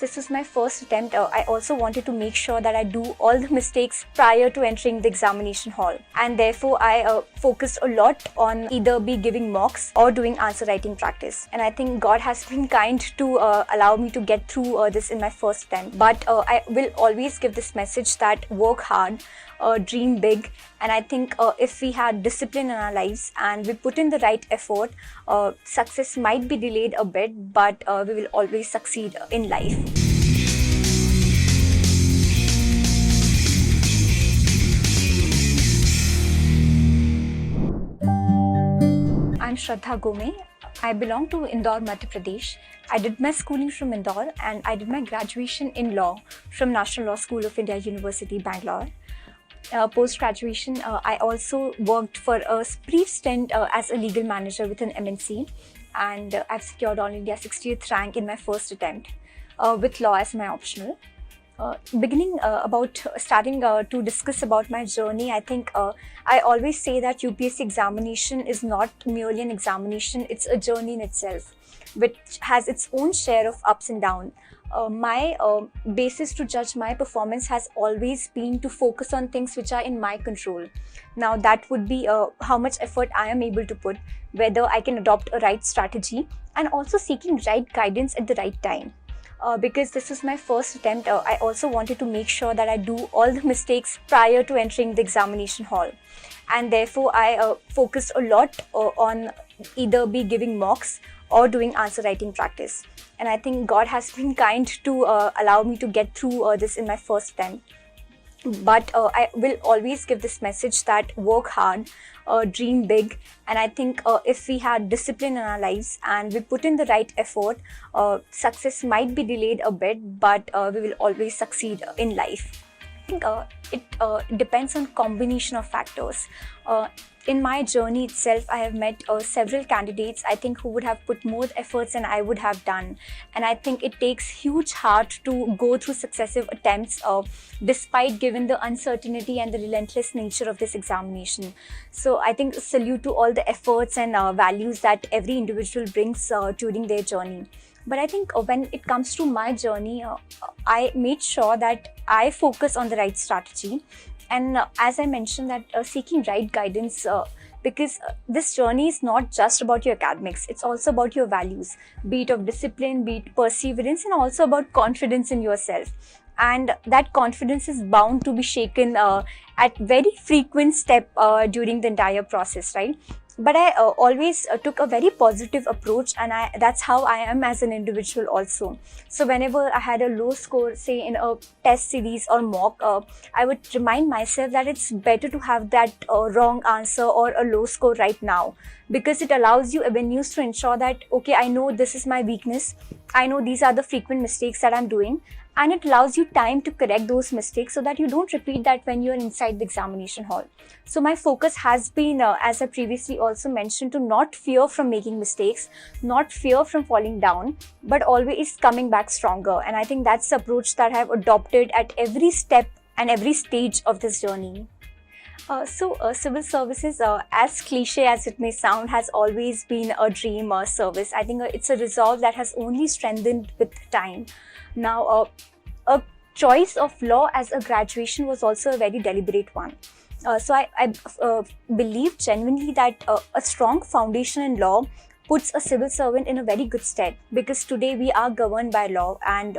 This is my first attempt. I also wanted to make sure that I do all the mistakes prior to entering the examination hall. And therefore, I focused a lot on either be giving mocks or doing answer writing practice. And I think God has been kind to allow me to get through this in my first attempt. But I will always give this message that work hard, dream big. And I think if we had discipline in our lives and we put in the right effort, success might be delayed a bit, but we will always succeed in life. I'm Shraddha Gome. I belong to Indore, Madhya Pradesh. I did my schooling from Indore and I did my graduation in law from National Law School of India, University, Bangalore. Post-graduation, I also worked for a brief stint as a legal manager with an MNC, and I've secured All India 60th rank in my first attempt with law as my optional. Starting to discuss about my journey, I think I always say that UPSC examination is not merely an examination, it's a journey in itself, which has its own share of ups and downs. My basis to judge my performance has always been to focus on things which are in my control. Now that would be how much effort I am able to put, whether I can adopt a right strategy, and also seeking right guidance at the right time. Because this is my first attempt, I also wanted to make sure that I do all the mistakes prior to entering the examination hall. And therefore, I focused a lot on either be giving mocks or doing answer writing practice. And I think God has been kind to allow me to get through this in my first attempt. But I will always give this message that work hard, dream big. And I think if we had discipline in our lives and we put in the right effort, success might be delayed a bit, but we will always succeed in life. I think it depends on combination of factors. In my journey itself, I have met several candidates, I think, who would have put more efforts than I would have done. And I think it takes huge heart to go through successive attempts despite given the uncertainty and the relentless nature of this examination. So I think salute to all the efforts and values that every individual brings during their journey. But I think when it comes to my journey, I made sure that I focus on the right strategy. And as I mentioned, that seeking right guidance, because this journey is not just about your academics, it's also about your values, be it of discipline, be it perseverance, and also about confidence in yourself. And that confidence is bound to be shaken at very frequent step during the entire process, right? But I always took a very positive approach, and that's how I am as an individual also. So whenever I had a low score, say in a test series or mock, I would remind myself that it's better to have that wrong answer or a low score right now, because it allows you avenues to ensure that, okay, I know this is my weakness, I know these are the frequent mistakes that I'm doing, and it allows you time to correct those mistakes so that you don't repeat that when you're inside the examination hall. So my focus has been, as I previously also mentioned, to not fear from making mistakes, not fear from falling down, but always coming back stronger. And I think that's the approach that I've adopted at every step and every stage of this journey. Civil services, as cliche as it may sound, has always been a dream service. I think it's a resolve that has only strengthened with time. Now, a choice of law as a graduation was also a very deliberate one. So I believe genuinely that a strong foundation in law puts a civil servant in a very good stead, because today we are governed by law, and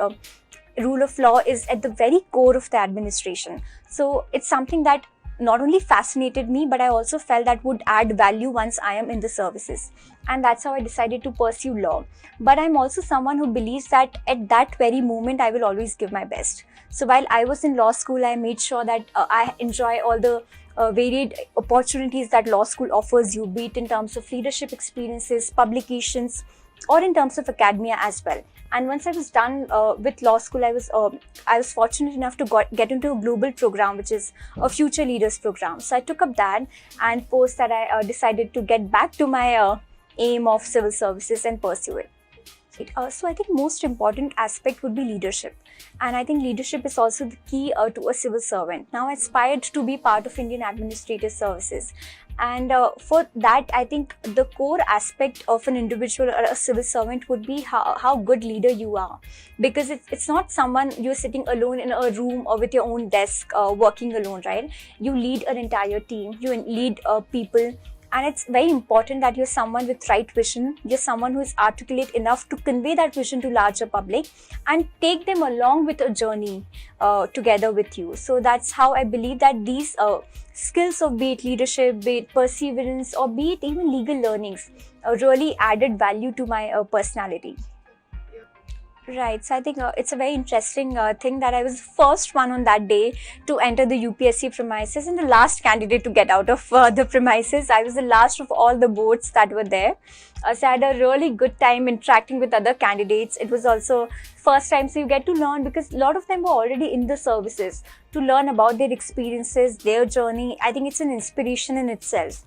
rule of law is at the very core of the administration. So it's something that not only fascinated me, but I also felt that would add value once I am in the services. And that's how I decided to pursue law. But I'm also someone who believes that at that very moment, I will always give my best. So while I was in law school, I made sure that I enjoy all the varied opportunities that law school offers you, be it in terms of leadership experiences, publications, or in terms of academia as well. And once I was done with law school, I was fortunate enough to get into a global program, which is a Future Leaders program. So I took up that, and post that I decided to get back to my aim of civil services and pursue it. So I think most important aspect would be leadership, and I think leadership is also the key to a civil servant. Now I aspired to be part of Indian Administrative Services, and for that I think the core aspect of an individual or a civil servant would be how good leader you are, because it's not someone you're sitting alone in a room or with your own desk working alone, right? You lead an entire team, you lead people, and it's very important that you're someone with right vision. You're someone who is articulate enough to convey that vision to larger public and take them along with a journey together with you. So that's how I believe that these skills of, be it leadership, be it perseverance, or be it even legal learnings, really added value to my personality. Right. So I think it's a very interesting thing that I was the first one on that day to enter the UPSC premises and the last candidate to get out of the premises. I was the last of all the boards that were there. So I had a really good time interacting with other candidates. It was also first time, so you get to learn, because a lot of them were already in the services, to learn about their experiences, their journey. I think it's an inspiration in itself.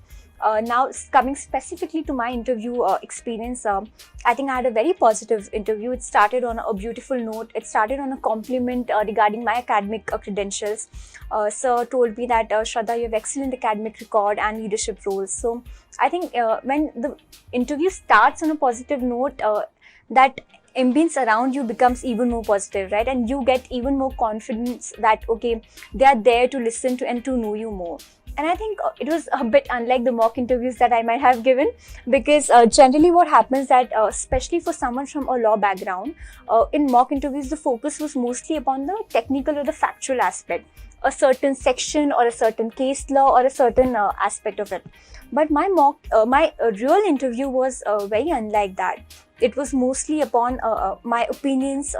Now, coming specifically to my interview experience, I think I had a very positive interview. It started on a beautiful note. It started on a compliment regarding my academic credentials. Sir told me that, Shraddha, you have excellent academic record and leadership roles. So I think when the interview starts on a positive note, that ambience around you becomes even more positive, right? And you get even more confidence that, okay, they are there to listen to and to know you more. And I think it was a bit unlike the mock interviews that I might have given, because generally what happens that, especially for someone from a law background, in mock interviews, the focus was mostly upon the technical or the factual aspect, a certain section or a certain case law or a certain aspect of it. But my real interview was very unlike that. It was mostly upon my opinions,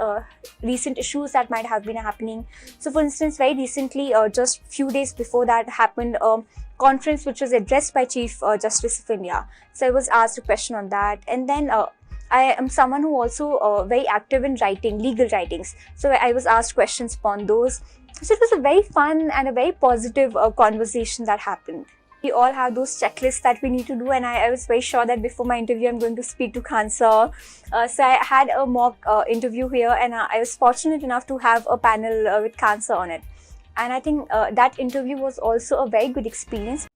recent issues that might have been happening. So for instance, very recently, just few days before that happened, a conference which was addressed by Chief Justice of India. So I was asked a question on that. And then I am someone who also very active in writing, legal writings. So I was asked questions upon those. So it was a very fun and a very positive conversation that happened. We all have those checklists that we need to do, and I was very sure that before my interview I'm going to speak to Khan sir. So I had a mock interview here, and I was fortunate enough to have a panel with Khan sir on it. And I think that interview was also a very good experience.